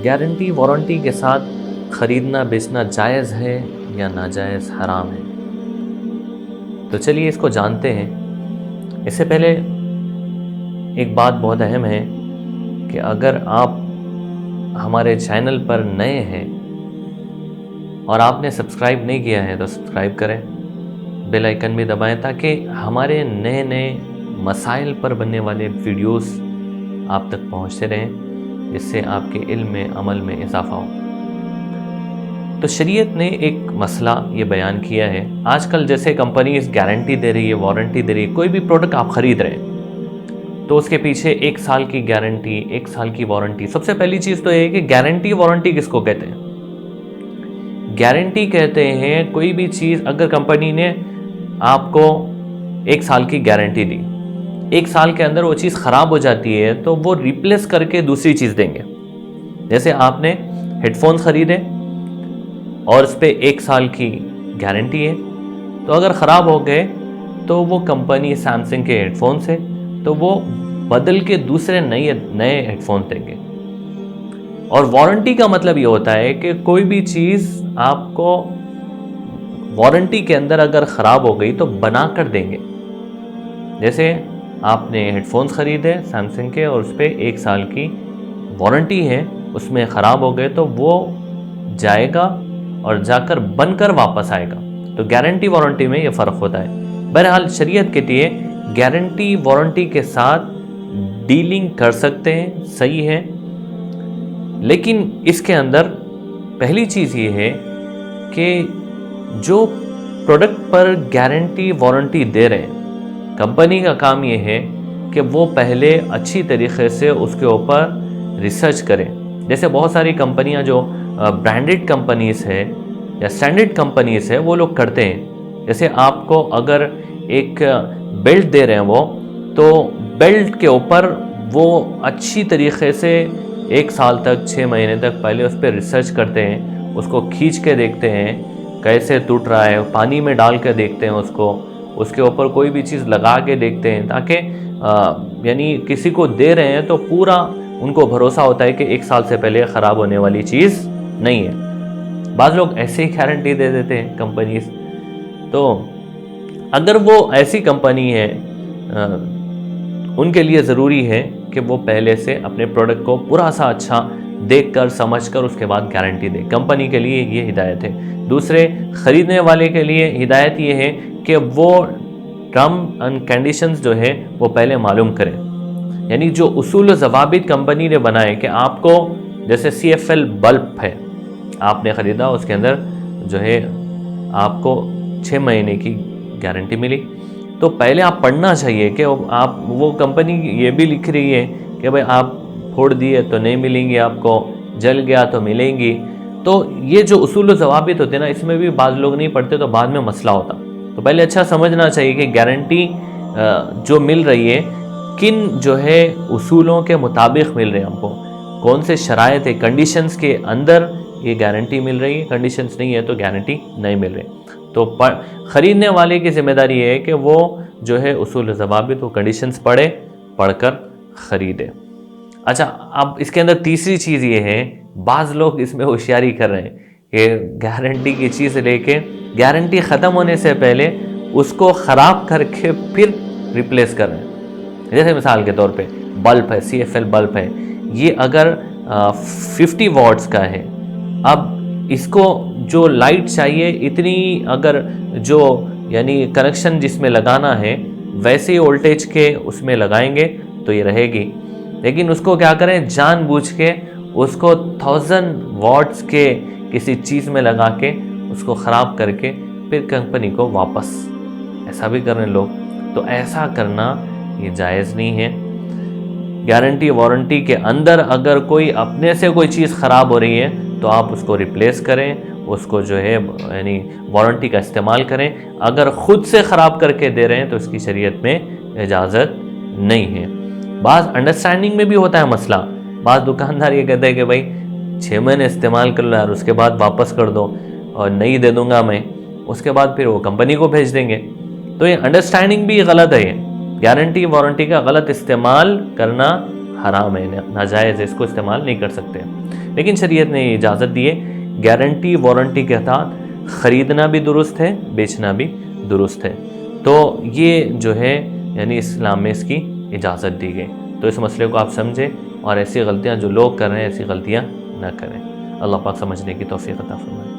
Guarantee warranty के साथ ख़रीदना बेचना जायज़ है या नाजायज़ हराम है? तो चलिए इसको जानते हैं। इससे पहले एक बात बहुत अहम है कि अगर आप हमारे चैनल पर नए हैं और आपने सब्सक्राइब नहीं किया है तो सब्सक्राइब करें, बेल आइकन भी दबाएं ताकि हमारे नए नए मसाइल पर बनने वाले वीडियोस आप तक पहुंचते रहें, जिससे आपके इल्म में अमल में इजाफा हो। तो शरीयत ने एक मसला ये बयान किया है। आजकल जैसे कंपनीज गारंटी दे रही है, वारंटी दे रही है, कोई भी प्रोडक्ट आप ख़रीद रहे हैं तो उसके पीछे 1 साल की गारंटी, 1 साल की वारंटी। सबसे पहली चीज़ तो ये है कि गारंटी वारंटी किसको कहते हैं? गारंटी कहते हैं कोई भी चीज़ अगर कंपनी ने आपको 1 साल की गारंटी दी, 1 साल के अंदर वो चीज़ ख़राब हो जाती है तो वो रिप्लेस करके दूसरी चीज़ देंगे। जैसे आपने हेडफोन्स ख़रीदे और उस पर 1 साल की गारंटी है, तो अगर ख़राब हो गए तो वो कंपनी सैमसंग के हेडफोन्स है तो वो बदल के दूसरे नए हेडफोन देंगे। और वारंटी का मतलब ये होता है कि कोई भी चीज़ आपको वारंटी के अंदर अगर ख़राब हो गई तो बना कर देंगे। जैसे आपने हेडफोन्स ख़रीदे सैमसंग के और उस पर 1 साल की वारंटी है, उसमें ख़राब हो गए तो वो जाएगा और जाकर बनकर वापस आएगा। तो गारंटी वारंटी में ये फ़र्क होता है। बहरहाल शरीयत कहती है गारंटी वारंटी के साथ डीलिंग कर सकते हैं, सही है, लेकिन इसके अंदर पहली चीज़ ये है कि जो प्रोडक्ट पर गारंटी वारंटी दे रहे हैं, कंपनी का काम ये है कि वो पहले अच्छी तरीके से उसके ऊपर रिसर्च करें। जैसे बहुत सारी कंपनियां जो ब्रांडेड कंपनीज़ है या स्टैंडर्ड कंपनीज़ है वो लोग करते हैं। जैसे आपको अगर एक बेल्ट दे रहे हैं वो, तो बेल्ट के ऊपर वो अच्छी तरीके से 1 साल तक 6 महीने तक पहले उस पर रिसर्च करते हैं, उसको खींच के देखते हैं कैसे टूट रहा है, पानी में डाल के देखते हैं उसके ऊपर कोई भी चीज़ लगा के देखते हैं, ताकि यानी किसी को दे रहे हैं तो पूरा उनको भरोसा होता है कि 1 साल से पहले ख़राब होने वाली चीज़ नहीं है। बाज़ लोग ऐसे ही गारंटी दे देते हैं कंपनीज। तो अगर वो ऐसी कंपनी है उनके लिए ज़रूरी है कि वो पहले से अपने प्रोडक्ट को पूरा सा अच्छा देख कर समझ कर उसके बाद गारंटी दे। कंपनी के लिए ये हिदायत है। दूसरे ख़रीदने वाले के लिए हिदायत ये है कि वो टर्म एंड कंडीशंस जो है वो पहले मालूम करें। यानी जो उसूल व ज़वाबित कंपनी ने बनाए कि आपको जैसे CFL बल्ब है, आपने ख़रीदा, उसके अंदर जो है आपको 6 महीने की गारंटी मिली, तो पहले आप पढ़ना चाहिए कि आप वो कंपनी ये भी लिख रही है कि भाई आप फोड़ दिए तो नहीं मिलेंगी, आपको जल गया तो मिलेंगी। तो ये जो उसूल व ज़वाबित होते हैं ना, इसमें भी बाज़ लोग नहीं पढ़ते तो बाद में मसला होता। तो पहले अच्छा समझना चाहिए कि गारंटी जो मिल रही है किन जो है उसूलों के मुताबिक मिल रहे हैं, हमको कौन से शराइत है, कंडीशंस के अंदर ये गारंटी मिल रही है, कंडीशंस नहीं है तो गारंटी नहीं मिल रही। तो ख़रीदने वाले की ज़िम्मेदारी है कि वो जो है उसूल ज़वाबित वो कंडीशंस पढ़कर ख़रीदे। अच्छा, अब इसके अंदर तीसरी चीज़ ये है, बाज़ लोग इसमें होशियारी कर रहे हैं कि गारंटी की चीज़ लेके गारंटी ख़त्म होने से पहले उसको ख़राब करके फिर रिप्लेस कर रहे हैं। जैसे मिसाल के तौर पे बल्ब है, CFL बल्ब है, ये अगर 50 वॉट्स का है, अब इसको जो लाइट चाहिए इतनी अगर जो यानी कनेक्शन जिसमें लगाना है वैसे ही वोल्टेज के उसमें लगाएंगे तो ये रहेगी। लेकिन उसको क्या करें, जानबूझ के उसको 1000 वॉट्स के किसी चीज़ में लगा के उसको ख़राब करके फिर कंपनी को वापस, ऐसा भी कर रहे हैं लोग। तो ऐसा करना ये जायज़ नहीं है। गारंटी वारंटी के अंदर अगर कोई अपने से कोई चीज़ ख़राब हो रही है तो आप उसको रिप्लेस करें, उसको जो है यानी वारंटी का इस्तेमाल करें। अगर ख़ुद से ख़राब करके दे रहे हैं तो इसकी शरीयत में इजाज़त नहीं है। बाज़ अंडरस्टैंडिंग में भी होता है मसला। बाज़ दुकानदार ये कहते हैं कि भाई 6 महीने इस्तेमाल कर लो यार, उसके बाद वापस कर दो और नई दे दूंगा मैं, उसके बाद फिर वो कंपनी को भेज देंगे। तो ये अंडरस्टैंडिंग भी गलत है। गारंटी वारंटी का गलत इस्तेमाल करना حرام ہے، ناجائز ہے، اس کو استعمال نہیں کر سکتے. لیکن شریعت نے یہ اجازت دی ہے. گارنٹی وارنٹی کے تحت خریدنا بھی درست ہے، بیچنا بھی درست ہے. تو یہ جو ہے یعنی اسلام میں اس کی اجازت دی گئی. تو اس مسئلے کو آپ سمجھیں اور ایسی غلطیاں جو لوگ کر رہے ہیں ایسی غلطیاں نہ کریں. اللہ پاک سمجھنے کی توفیق عطا فرمائے.